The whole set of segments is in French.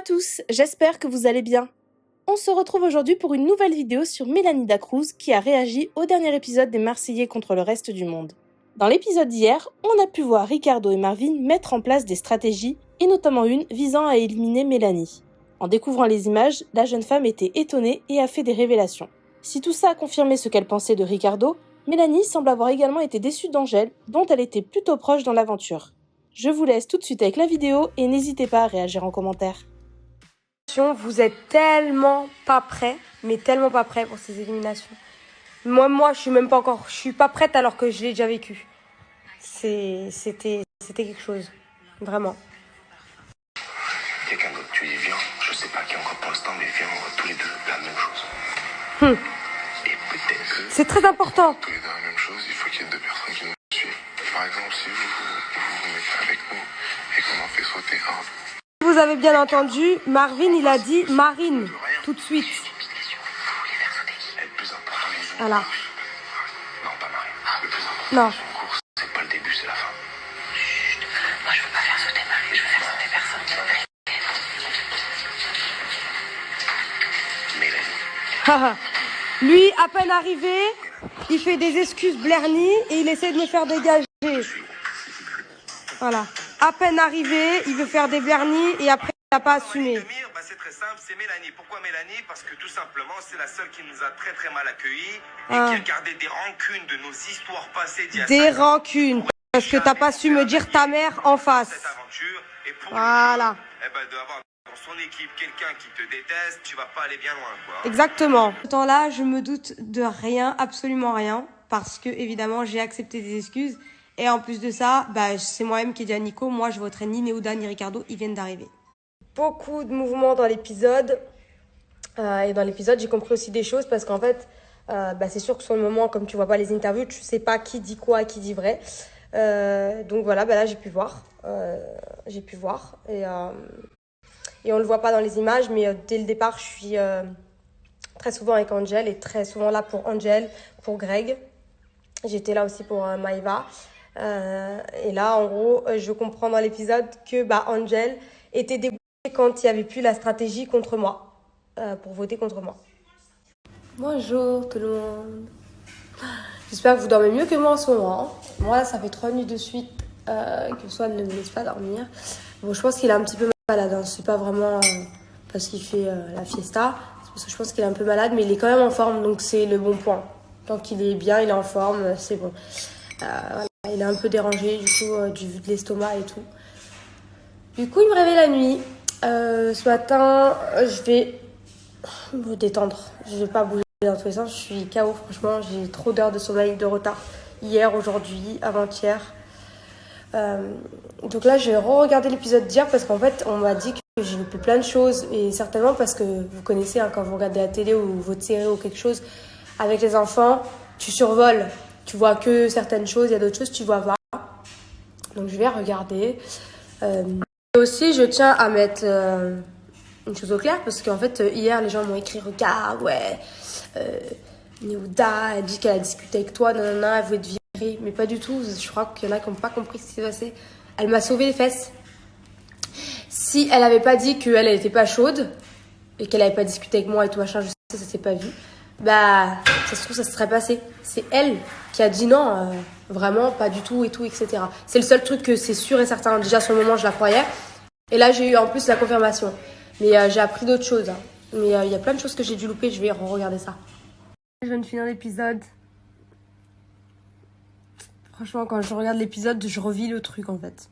tous, j'espère que vous allez bien. On se retrouve aujourd'hui pour une nouvelle vidéo sur Mélanie Dacruz qui a réagi au dernier épisode des Marseillais contre le reste du monde. Dans l'épisode d'hier, on a pu voir Ricardo et Marvin mettre en place des stratégies, et notamment une visant à éliminer Mélanie. En découvrant les images, la jeune femme était étonnée et a fait des révélations. Si tout ça a confirmé ce qu'elle pensait de Ricardo, Mélanie semble avoir également été déçue d'Angèle, dont elle était plutôt proche dans l'aventure. Je vous laisse tout de suite avec la vidéo et n'hésitez pas à réagir en commentaire. Vous êtes tellement pas prêts, mais tellement pas prêts pour ces éliminations. Moi, je suis même pas encore, je suis pas prête alors que je l'ai déjà vécu. C'était quelque chose, vraiment. Quelqu'un d'autre, tu dis viens, je sais pas qui encore pour l'instant, mais viens, on va tous les deux la même chose. Et peut-être que... C'est très important. Tous les deux la même chose, il faut qu'il y ait deux personnes qui nous suivent. Par exemple, si vous mettez avec nous et qu'on en fait sauter un. Vous avez bien entendu, Marvin, il a dit Marine, tout de suite. Et le plus important, les jours. Voilà. Non, pas Marine. Le plus important, Non. c'est une course, c'est pas le début, c'est la fin. Chut, moi je veux pas faire sauter Marie, je veux faire sauter personne. Mélanie. Lui, à peine arrivé, il fait des excuses blernies et il essaie de me faire dégager. Voilà. À peine arrivé, il veut faire des blernies et après, il n'a pas assumé. C'est très simple, c'est Mélanie. Pourquoi Mélanie? Parce que tout simplement, c'est la seule qui nous a très très mal accueillis et qui a gardé des rancunes de nos histoires passées d'il y a Des 5 ans. rancunes. Parce que t'as pas su me dire ta mère en face. Cette aventure, et pour Voilà. d'avoir dans son équipe quelqu'un qui te déteste, tu vas pas aller bien loin, quoi. Exactement. Ce temps-là, je me doute de rien, absolument rien. Parce que, évidemment, j'ai accepté des excuses. Et en plus de ça, c'est moi-même qui ai dit à Nico, moi, je voterai ni Néouda ni Ricardo, ils viennent d'arriver. Beaucoup de mouvements dans l'épisode. Et dans l'épisode, j'ai compris aussi des choses parce qu'en fait, c'est sûr que sur le moment, comme tu vois pas les interviews, tu sais pas qui dit quoi, qui dit vrai. Donc voilà, là, j'ai pu voir. Et on le voit pas dans les images, mais dès le départ, je suis très souvent avec Angel et très souvent là pour Angel, pour Greg. J'étais là aussi pour Maïva. Et là, en gros, je comprends dans l'épisode que Angel était dégoûtée quand il n'y avait plus la stratégie contre moi, pour voter contre moi. Bonjour tout le monde. J'espère que vous dormez mieux que moi en ce moment. Moi, là, ça fait 3 nuits de suite que Swan ne me laisse pas dormir. Bon, je pense qu'il est un petit peu malade. Hein. C'est pas vraiment parce qu'il fait la fiesta. C'est parce que je pense qu'il est un peu malade, mais il est quand même en forme, donc c'est le bon point. Tant qu'il est bien, il est en forme, c'est bon. Voilà. Il est un peu dérangé du coup du de l'estomac et tout. Du coup, il me réveille la nuit. Ce matin, je vais me détendre. Je vais pas bouger dans tous les sens. Je suis KO, franchement. J'ai trop d'heures de sommeil de retard. Hier, aujourd'hui, avant-hier. Donc là, je vais re-regarder l'épisode d'hier parce qu'en fait, on m'a dit que j'ai loupé plein de choses. Et certainement parce que vous connaissez, quand vous regardez la télé ou votre série ou quelque chose avec les enfants, tu survoles. Tu vois que certaines choses, il y a d'autres choses que tu vois pas. Donc je vais regarder. Et aussi, je tiens à mettre une chose au clair parce qu'en fait, hier, les gens m'ont écrit regarde, ouais, Néouda, elle dit qu'elle a discuté avec toi, nanana, elle voulait te virer. Mais pas du tout. Je crois qu'il y en a qui n'ont pas compris ce qui s'est passé. Elle m'a sauvé les fesses. Si elle avait pas dit qu'elle était pas chaude et qu'elle avait pas discuté avec moi et tout machin, je sais, ça s'est pas vu. Ça se trouve, ça se serait passé. C'est elle qui a dit non, vraiment, pas du tout et tout, etc. C'est le seul truc que c'est sûr et certain. Déjà, sur le moment, je la croyais. Et là, j'ai eu en plus la confirmation. Mais j'ai appris d'autres choses. Hein. Mais il y a plein de choses que j'ai dû louper. Je vais regarder ça. Je viens de finir l'épisode. Franchement, quand je regarde l'épisode, je revis le truc, en fait.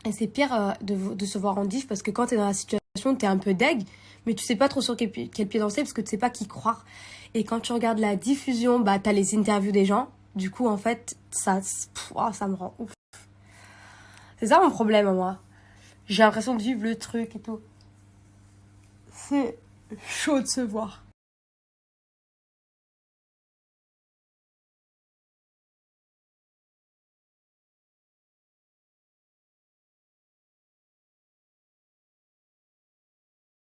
Et c'est pire de se voir en diff parce que quand t'es dans la situation, t'es un peu deg. Mais tu sais pas trop sur quel pied danser parce que tu sais pas qui croire. Et quand tu regardes la diffusion, t'as les interviews des gens. Du coup, en fait, ça me rend ouf. C'est ça mon problème, moi. J'ai l'impression de vivre le truc et tout. C'est chaud de se voir.